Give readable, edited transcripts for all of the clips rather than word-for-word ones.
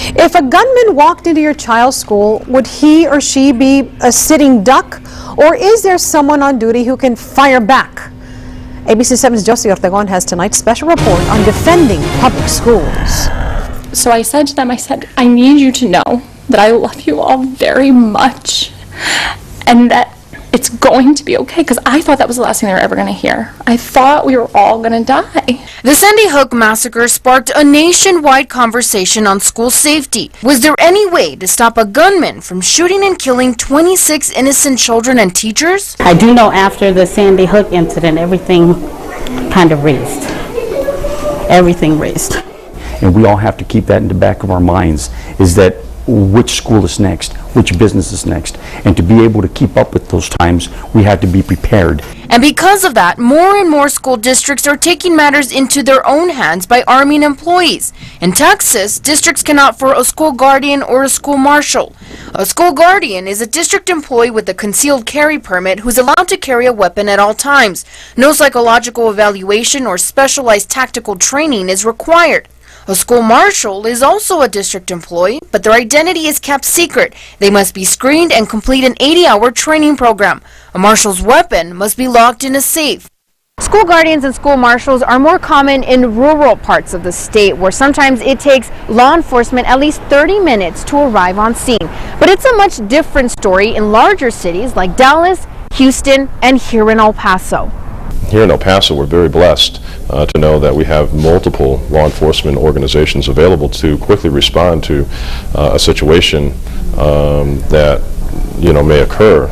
If a gunman walked into your child's school, would he or she be a sitting duck, or is there someone on duty who can fire back? ABC 7's Josie Ortegon has tonight's special report on defending public schools. So I said to them, I need you to know that I love you all very much and that it's going to be okay, because I thought that was the last thing they were ever going to hear. I thought we were all going to die. The Sandy Hook massacre sparked a nationwide conversation on school safety. Was there any way to stop a gunman from shooting and killing 26 innocent children and teachers? I do know after the Sandy Hook incident, everything kind of raised. Everything raised. And we all have to keep that in the back of our minds, is that which school is next, which business is next, and to be able to keep up with those times, we have to be prepared. And because of that, more and more school districts are taking matters into their own hands by arming employees. In Texas, districts can opt for a school guardian or a school marshal. A school guardian is a district employee with a concealed carry permit who's allowed to carry a weapon at all times. No psychological evaluation or specialized tactical training is required. A school marshal is also a district employee, but their identity is kept secret. They must be screened and complete an 80-hour training program. A marshal's weapon must be locked in a safe. School guardians and school marshals are more common in rural parts of the state, where sometimes it takes law enforcement at least 30 minutes to arrive on scene. But it's a much different story in larger cities like Dallas, Houston, and here in El Paso. Here in El Paso, we're very blessed to know that we have multiple law enforcement organizations available to quickly respond to a situation that may occur.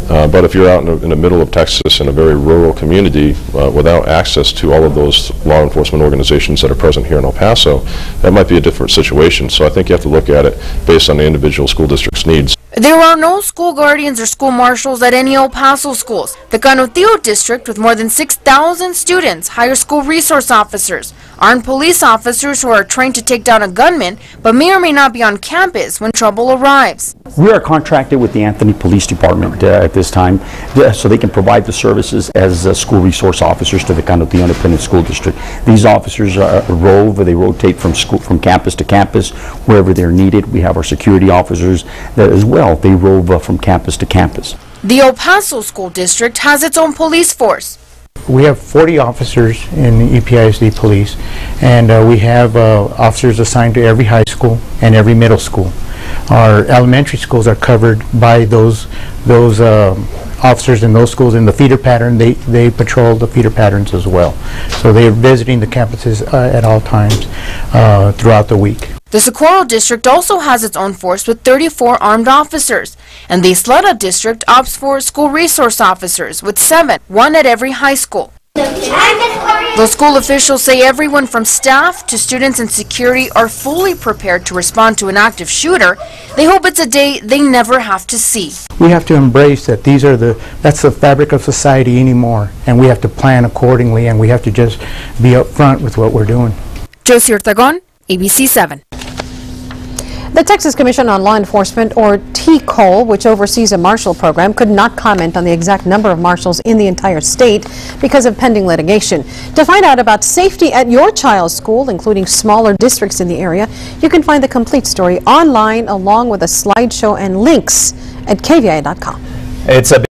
But if you're out in the middle of Texas in a very rural community without access to all of those law enforcement organizations that are present here in El Paso, that might be a different situation. So I think you have to look at it based on the individual school district's needs. There are no school guardians or school marshals at any El Paso schools. The Canutillo district, with more than 6,000 students, hires school resource officers, armed police officers who are trained to take down a gunman, but may or may not be on campus when trouble arrives. We are contracted with the Anthony Police Department at this time, so they can provide the services as school resource officers to the Canutillo Independent School District. These officers they rotate from campus to campus wherever they're needed. We have our security officers as well. They rove from campus to campus. The El Paso School District has its own police force. We have 40 officers in the EPISD police, and we have officers assigned to every high school and every middle school. Our elementary schools are covered by those officers in those schools. In the feeder pattern, they patrol the feeder patterns as well. So they are visiting the campuses at all times throughout the week. The Socorro district also has its own force with 34 armed officers, and the Isleta district opts for school resource officers with 7, 1 at every high school. Though school officials say everyone from staff to students and security are fully prepared to respond to an active shooter, they hope it's a day they never have to see. We have to embrace that that's the fabric of society anymore, and we have to plan accordingly, and we have to just be upfront with what we're doing. Josie Ortegon, ABC 7. The Texas Commission on Law Enforcement, or TCOL, which oversees a marshal program, could not comment on the exact number of marshals in the entire state because of pending litigation. To find out about safety at your child's school, including smaller districts in the area, you can find the complete story online along with a slideshow and links at KVIA.com. It's a